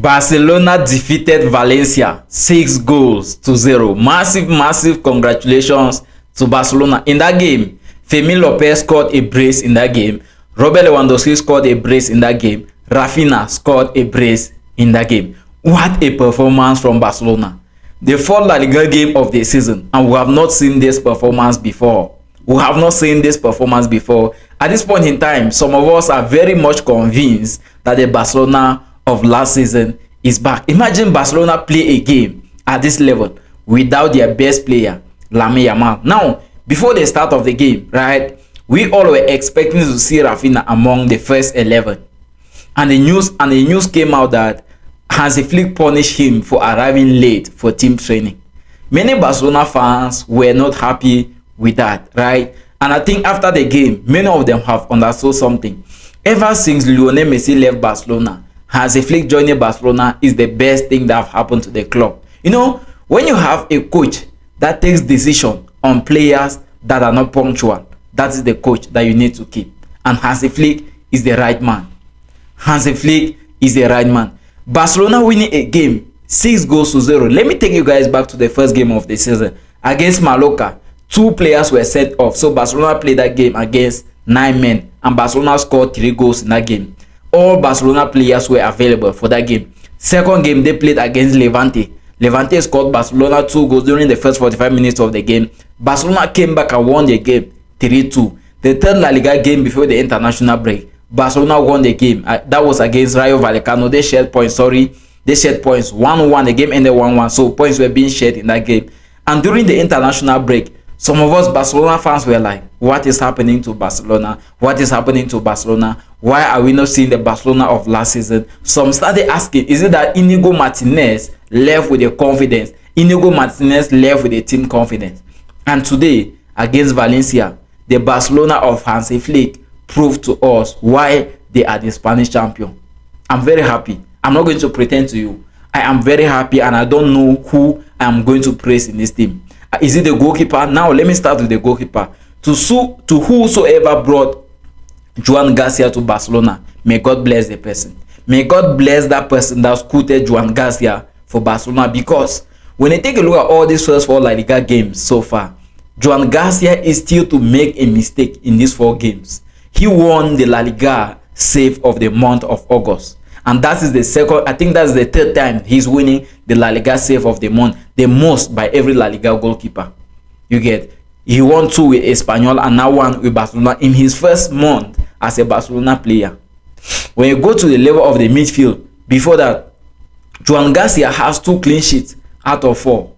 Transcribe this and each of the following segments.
Barcelona defeated Valencia 6-0. Massive congratulations to Barcelona. In that game, Fermin Lopez scored a brace in that game. Robert Lewandowski scored a brace in that game. Rafinha scored a brace in that game. What a performance from Barcelona. The fourth La Liga game of the season, and we have not seen this performance before. At this point in time, some of us are very much convinced that the Barcelona of last season is back. Imagine Barcelona play a game at this level without their best player, Lamine Yamal. Now, before the start of the game, right, we all were expecting to see Rafinha among the first 11, and the news came out that Hansi Flick punished him for arriving late for team training. Many Barcelona fans were not happy with that, right? And I think after the game, many of them have understood something. Ever since Lionel Messi left Barcelona, Hansi Flick joining Barcelona is the best thing that have happened to the club. You know, when you have a coach that takes decision on players that are not punctual, that is the coach that you need to keep. And Hansi Flick is the right man. Barcelona winning a game 6-0. Let me take you guys back to the first game of the season against Mallorca. 2 players were sent off, so Barcelona played that game against 9 men, and Barcelona scored 3 goals in that game. All Barcelona players were available for that game. Second game, they played against Levante. Levante scored Barcelona 2 goals during the first 45 minutes of the game. Barcelona came back and won the game 3-2. The third La Liga game before the international break, Barcelona won the game. That was against Rayo Vallecano. They shared points. 1-1. The game ended 1-1. So points were being shared in that game. And during the international break, some of us Barcelona fans were like, what is happening to Barcelona? Why are we not seeing the Barcelona of last season? Some started asking, is it that Inigo Martinez left with the confidence? Inigo Martinez left with the team confidence. And today, against Valencia, the Barcelona of Hansi Flick proved to us why they are the Spanish champion. I'm very happy. I'm not going to pretend to you. I am very happy, and I don't know who I'm going to praise in this team. Is it the goalkeeper? Now, let me start with the goalkeeper. To whosoever brought Joan Garcia to Barcelona, may God bless the person. May God bless that person that scouted Joan Garcia for Barcelona, because when you take a look at all these first 4 La Liga games so far, Joan Garcia is still to make a mistake in these 4 games. He won the La Liga save of the month of August. And that is the second, I think that's the third time he's winning the La Liga save of the month, the most by every La Liga goalkeeper. You get, he won 2 with Espanyol and now 1 with Barcelona in his first month as a Barcelona player. When you go to the level of the midfield, before that, Joan Garcia has 2 clean sheets out of 4.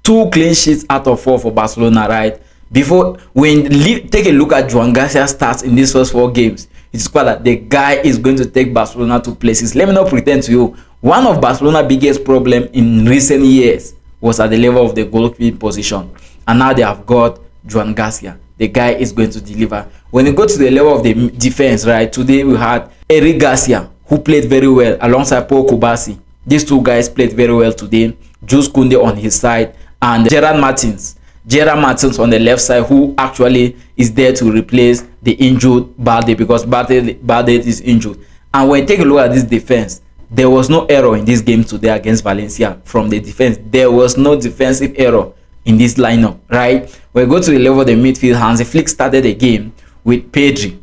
2 clean sheets out of 4 for Barcelona, right? Before, take a look at Joan Garcia's stats in these first 4 games, it's quite that the guy is going to take Barcelona to places. Let me not pretend to you. One of Barcelona's biggest problem in recent years was at the level of the goalkeeping position. And now they have got Joan Garcia. The guy is going to deliver. When you go to the level of the defense, right, today we had Eric Garcia, who played very well alongside Paul Kubasi. These 2 guys played very well today. Jules Koundé on his side and Gerard Martins on the left side, who actually is there to replace the injured Balde, because Balde is injured. And when you take a look at this defense, there was no error in this game today against Valencia from the defense. There was no defensive error in this lineup, right? When we go to the level of the midfield, Hansi Flick started the game with Pedri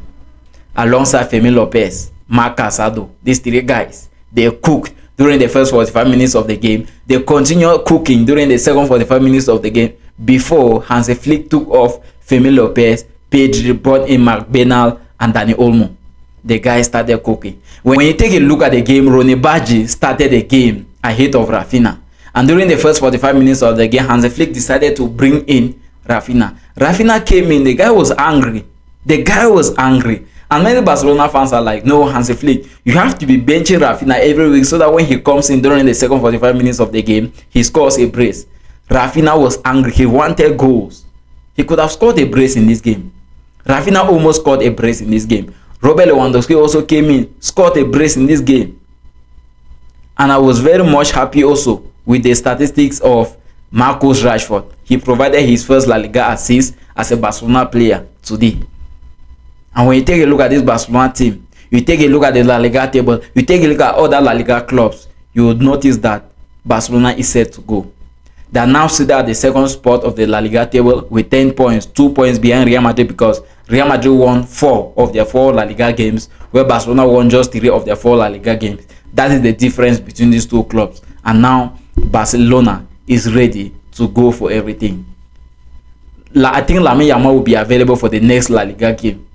alongside Fermin Lopez, Marc Casado. These 3 guys, they cooked during the first 45 minutes of the game. They continued cooking during the second 45 minutes of the game before Hansi Flick took off Fermin Lopez, Pedri, brought in Marc Bernal and Dani Olmo. The guys started cooking. When you take a look at the game, Ronny Badji started the game ahead of Rafinha. And during the first 45 minutes of the game, Hansi Flick decided to bring in Rafinha. Rafinha came in, the guy was angry. And many Barcelona fans are like, no, Hansi Flick, you have to be benching Rafinha every week so that when he comes in during the second 45 minutes of the game, he scores a brace. Rafinha was angry. He wanted goals. He could have scored a brace in this game. Rafinha almost scored a brace in this game. Robert Lewandowski also came in, scored a brace in this game. And I was very much happy also with the statistics of Marcus Rashford. He provided his first La Liga assist as a Barcelona player today. And when you take a look at this Barcelona team, you take a look at the La Liga table, you take a look at other La Liga clubs, you would notice that Barcelona is set to go. They are now seated at the second spot of the La Liga table with 10 points, 2 points behind Real Madrid, because Real Madrid won 4 of their 4 La Liga games, where Barcelona won just 3 of their 4 La Liga games. That is the difference between these two clubs. And now Barcelona is ready to go for everything. I think Lamine Yamal will be available for the next La Liga game.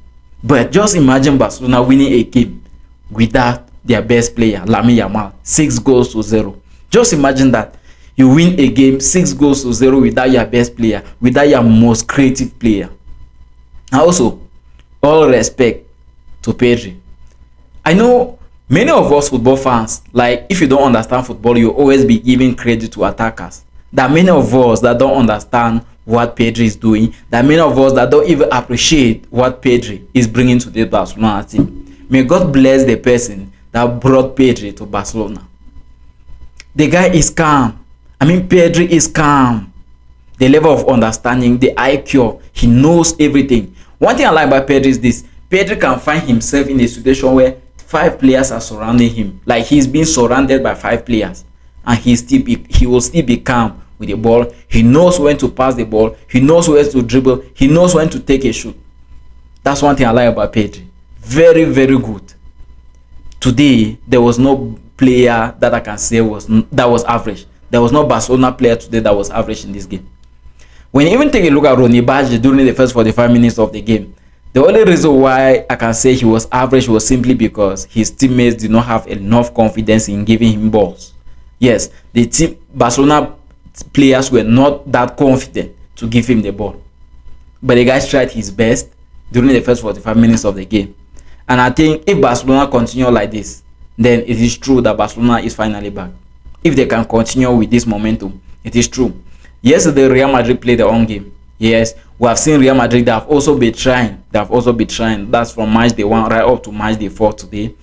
But just imagine Barcelona winning a game without their best player, Lamine Yamal, 6-0. Just imagine that. You win a game 6-0 without your best player, without your most creative player. And also, all respect to Pedri. I know many of us football fans, like, if you don't understand football, you always be giving credit to attackers. There are many of us that don't understand what Pedri is doing. There are many of us that don't even appreciate what Pedri is bringing to the Barcelona team. May God bless the person that brought Pedri to Barcelona. The guy is calm. Pedri is calm. The level of understanding, the IQ, he knows everything. One thing I like about Pedri is this: Pedri can find himself in a situation where 5 players are surrounding him. Like, he's being surrounded by 5 players, and he will still be calm with the ball. He knows when to pass the ball. He knows where to dribble. He knows when to take a shoot. That's one thing I like about Pedri. Very, very good. Today, there was no player that I can say was average. There was no Barcelona player today that was average in this game. When you even take a look at Ronny Badji during the first 45 minutes of the game, the only reason why I can say he was average was simply because his teammates did not have enough confidence in giving him balls. Yes, the Barcelona players were not that confident to give him the ball. But the guy tried his best during the first 45 minutes of the game. And I think if Barcelona continue like this, then it is true that Barcelona is finally back. If they can continue with this momentum, it is true. Yesterday, Real Madrid played their own game. Yes, we have seen Real Madrid that have also been trying. That's from match day 1 right up to match day 4 today.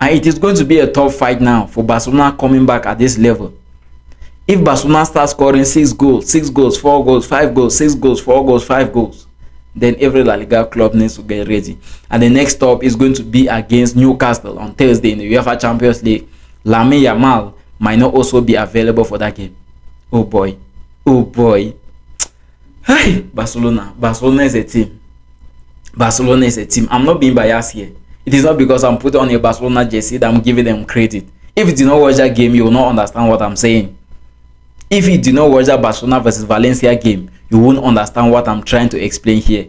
And it is going to be a tough fight now for Barcelona coming back at this level. If Barcelona starts scoring 6 goals, 4 goals, 5 goals, 6 goals, 4 goals, 5 goals, then every La Liga club needs to get ready. And the next stop is going to be against Newcastle on Thursday in the UEFA Champions League. Lamine Yamal might not also be available for that game. Oh boy. Hey, Barcelona is a team. I'm not being biased here. It is not because I'm putting on a Barcelona jersey that I'm giving them credit. If you did not watch that game, you will not understand what I'm saying. If you did not watch that Barcelona versus Valencia game, you won't understand what I'm trying to explain here.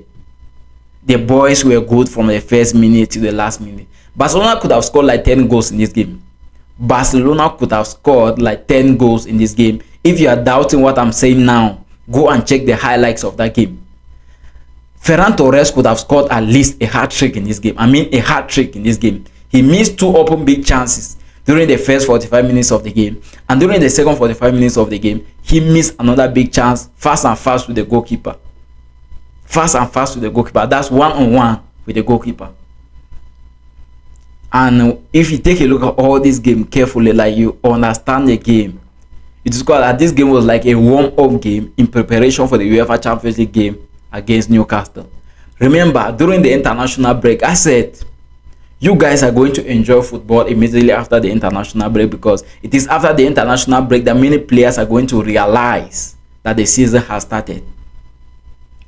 The boys were good from the first minute to the last minute. Barcelona could have scored like 10 goals in this game. Barcelona could have scored like 10 goals in this game. If you are doubting what I'm saying now, go and check the highlights of that game. Ferran Torres could have scored at least a hat-trick in this game. A hat-trick in this game. He missed 2 open big chances during the first 45 minutes of the game. And during the second 45 minutes of the game, he missed another big chance fast with the goalkeeper. That's one-on-one with the goalkeeper. And if you take a look at all this game carefully, like, you understand the game, it is called that this game was like a warm-up game in preparation for the UEFA Champions League game against Newcastle. Remember, during the international break, I said you guys are going to enjoy football immediately after the international break, because it is after the international break that many players are going to realize that the season has started.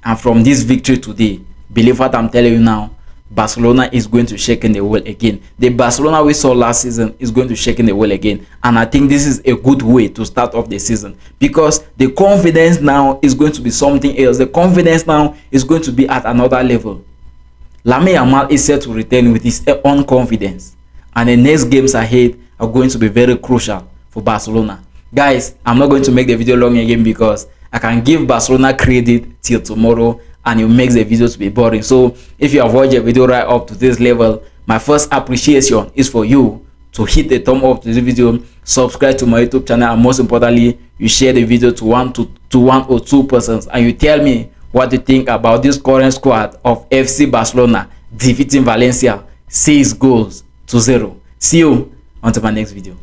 And from this victory today, believe what I'm telling you now, Barcelona is going to shake in the world again. The Barcelona we saw last season is going to shake in the world again. And I think this is a good way to start off the season, because the confidence now is going to be something else. The confidence now is going to be at another level. Lamine Yamal is set to return with his own confidence. And the next games ahead are going to be very crucial for Barcelona. Guys, I'm not going to make the video long again, because I can give Barcelona credit till tomorrow and it makes the video to be boring. So if you have watched the video right up to this level, my first appreciation is for you to hit the thumb up to the video, subscribe to my YouTube channel, and most importantly, you share the video to one or two persons, and you tell me what you think about this current squad of FC Barcelona defeating Valencia 6-0. See you until my next video.